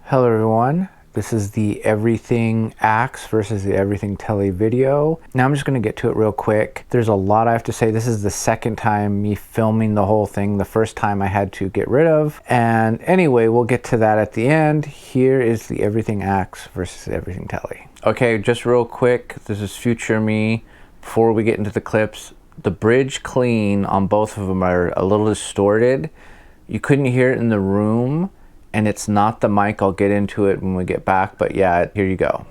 Hello everyone, this is the Everything Axe versus the Everything Tele video. Now I'm just going to get to it real quick. There's a lot I have to say. This is the second time me filming the whole thing. The first time I had to get rid of. And anyway, we'll get to that at the end. Here is the Everything Axe versus the Everything Tele. Okay, just real quick, this is future me. Before we get into the clips, the bridge clean on both of them are a little distorted. You couldn't hear it in the room. And it's not the mic. I'll get into it when we get back, but yeah, here you go.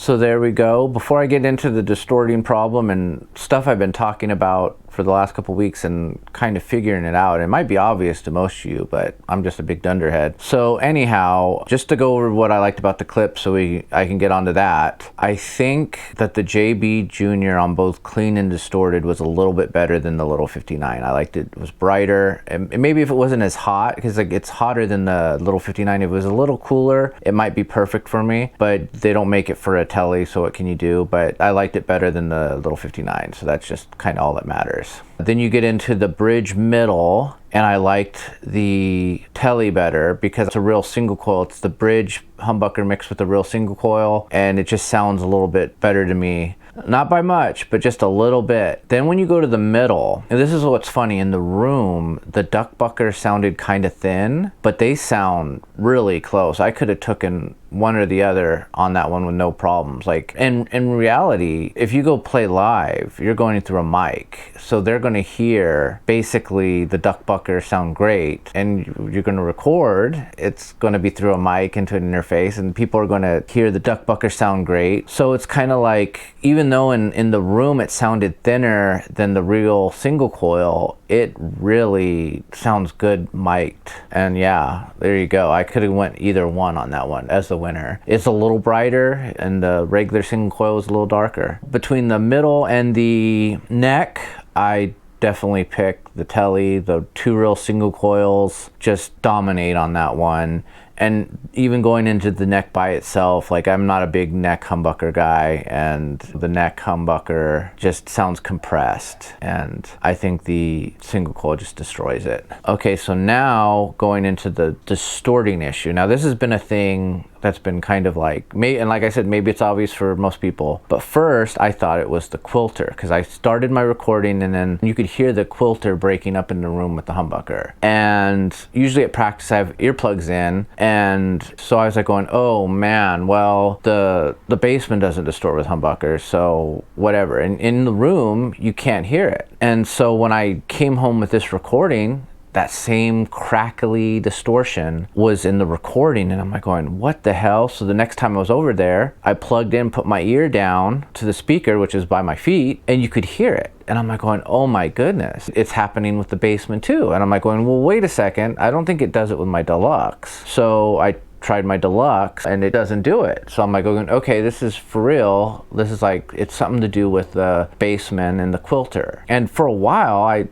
So there we go. Before I get into the distorting problem and stuff I've been talking about for the last couple weeks and kind of figuring it out. It might be obvious to most of you, but I'm just a big dunderhead. So anyhow, just to go over what I liked about the clip so I can get onto that. I think that the JB Junior on both clean and distorted was a little bit better than the little 59. I liked it. It was brighter. And maybe if it wasn't as hot, because like it's hotter than the little 59, if it was a little cooler, it might be perfect for me, but they don't make it for a Tele, so what can you do? But I liked it better than the little 59, so that's just kind of all that matters. Then you get into the bridge middle, and I liked the Tele better because it's a real single coil. It's the bridge humbucker mixed with the real single coil, and it just sounds a little bit better to me. Not by much, but just a little bit. Then when you go to the middle, and this is what's funny, in the room, the duckbucker sounded kind of thin, but they sound really close. I could have taken one or the other on that one with no problems. Like, and in reality, if you go play live, you're going through a mic, so they're going to hear basically the duckbucker sound great, and you're going to record, it's going to be through a mic into an interface, and people are going to hear the duckbucker sound great. So it's kind of like, even though in the room it sounded thinner than the real single coil, it really sounds good mic'd. And yeah, there you go. I could have went either one on that one as the winner. It's a little brighter, and the regular single coil is a little darker. Between the middle and the neck, I definitely pick the Tele. The two real single coils just dominate on that one. And even going into the neck by itself, like, I'm not a big neck humbucker guy, and the neck humbucker just sounds compressed, and I think the single coil just destroys it. Okay, so now going into the distorting issue. Now this has been a thing that's been kind of like, and like I said, maybe it's obvious for most people, but first I thought it was the quilter, because I started my recording and then you could hear the quilter breaking up in the room with the humbucker. And usually at practice I have earplugs in, and so I was like going, oh man, well, the Bassman doesn't distort with humbuckers, so whatever. And in the room you can't hear it. And so when I came home with this recording, that same crackly distortion was in the recording, and I'm like going, what the hell? So the next time I was over there, I plugged in, put my ear down to the speaker, which is by my feet, and you could hear it. And I'm like going, oh my goodness, it's happening with the Bassman too. And I'm like going, well, wait a second, I don't think it does it with my Deluxe. So I tried my Deluxe and it doesn't do it. So I'm like going, okay, this is for real. This is like, it's something to do with the Bassman and the quilter. And for a while, I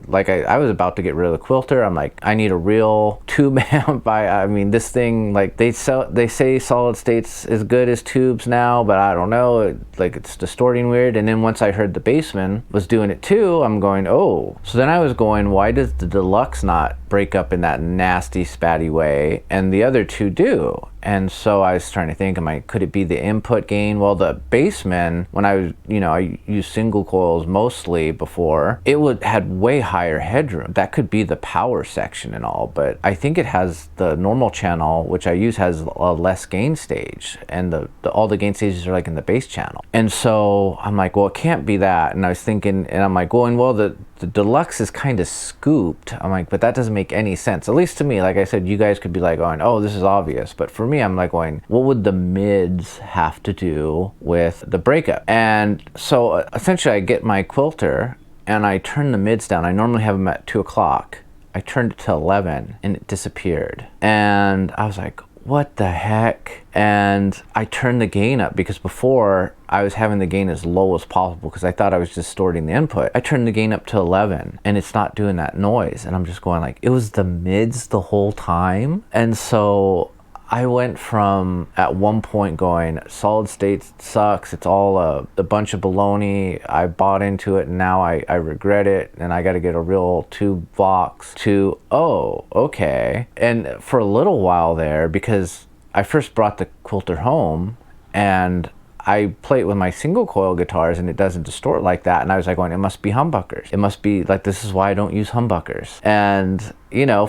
was about to get rid of the quilter. I'm like, I need a real tube amp. I mean, this thing, like, they say solid state's as good as tubes now, but I don't know, it's distorting weird. And then once I heard the Bassman was doing it too, I'm going, oh. So then I was going, why does the Deluxe not break up in that nasty spatty way and the other two do? And so I was trying to think, could it be the input gain? Well, the Bassman, when I used single coils mostly before, it had way higher headroom. That could be the power section and all, but I think it has the normal channel, which I use, has a less gain stage, and all the gain stages are like in the bass channel. And so I'm like, well, it can't be that. And I was thinking, and I'm like going, well, the Deluxe is kind of scooped. I'm like, but that doesn't make any sense. At least to me, like I said, you guys could be like going, oh, this is obvious. But for me, I'm like going, what would the mids have to do with the breakup? And so essentially I get my quilter and I turn the mids down. I normally have them at 2 o'clock. I turned it to 11 and it disappeared. And I was like, what the heck? And I turned the gain up, because before I was having the gain as low as possible because I thought I was distorting the input. I turned the gain up to 11 and it's not doing that noise. And I'm just going like, it was the mids the whole time. And so I went from at one point going, solid state sucks, it's all a bunch of baloney, I bought into it and now I regret it and I got to get a real tube box, to, oh, okay. And for a little while there, because I first brought the quilter home and I play it with my single coil guitars and it doesn't distort like that. And I was like going, it must be humbuckers. It must be like, this is why I don't use humbuckers. And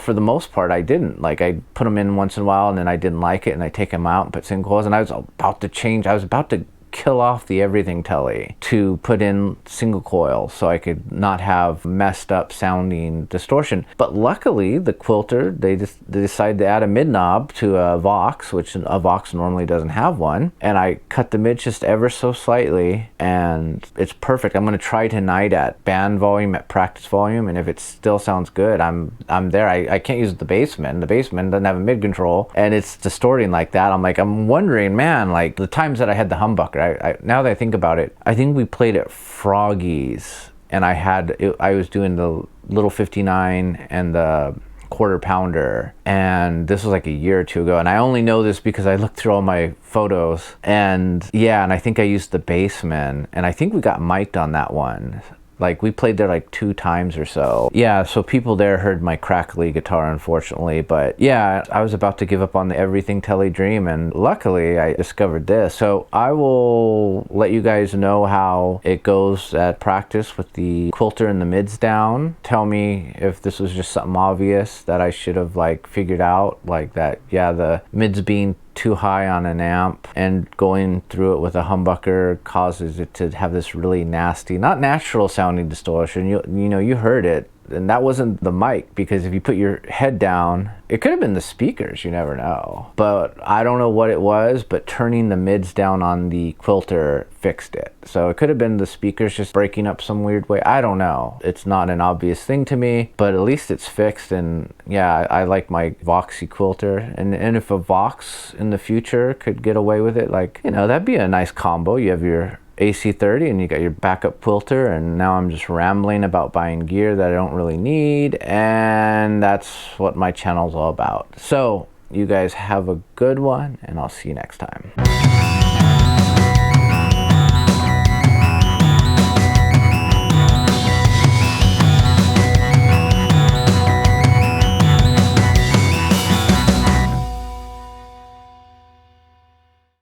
for the most part, I didn't. Like, I put them in once in a while and then I didn't like it and I take them out and put single coils, and I was about to change. I was about to kill off the everything Tele to put in single coil so I could not have messed up sounding distortion. But luckily the Quilter, they decided to add a mid knob to a Vox, which a Vox normally doesn't have one, and I cut the mids just ever so slightly and it's perfect. I'm going to try tonight at band volume, at practice volume, and if it still sounds good, I'm there. I can't use the Bassman. The Bassman doesn't have a mid control and it's distorting like that. I'm wondering, man, like the times that I had the humbucker, now that I think about it, I think we played at Froggy's and I was doing the little 59 and the quarter pounder, and this was like a year or two ago, and I only know this because I looked through all my photos, and yeah, and I think I used the Bassman, and I think we got mic'd on that one. Like we played there like 2 times or so. Yeah, so people there heard my crackly guitar, unfortunately. But yeah, I was about to give up on the everything Tele dream, and luckily I discovered this. So I will let you guys know how it goes at practice with the Quilter and the mids down. Tell me if this was just something obvious that I should have like figured out, like that, yeah, the mids being too high on an amp and going through it with a humbucker causes it to have this really nasty, not natural sounding distortion. You know, you heard it, and that wasn't the mic, because if you put your head down, it could have been the speakers, you never know. But I don't know what it was, but turning the mids down on the Quilter fixed it. So it could have been the speakers just breaking up some weird way. I don't know. It's not an obvious thing to me, but at least it's fixed. And yeah, I like my Voxy Quilter. And if a Vox in the future could get away with it, like, you know, that'd be a nice combo. You have your AC30 and you got your backup Quilter, and now I'm just rambling about buying gear that I don't really need, and that's what my channel's all about. So you guys have a good one, and I'll see you next time.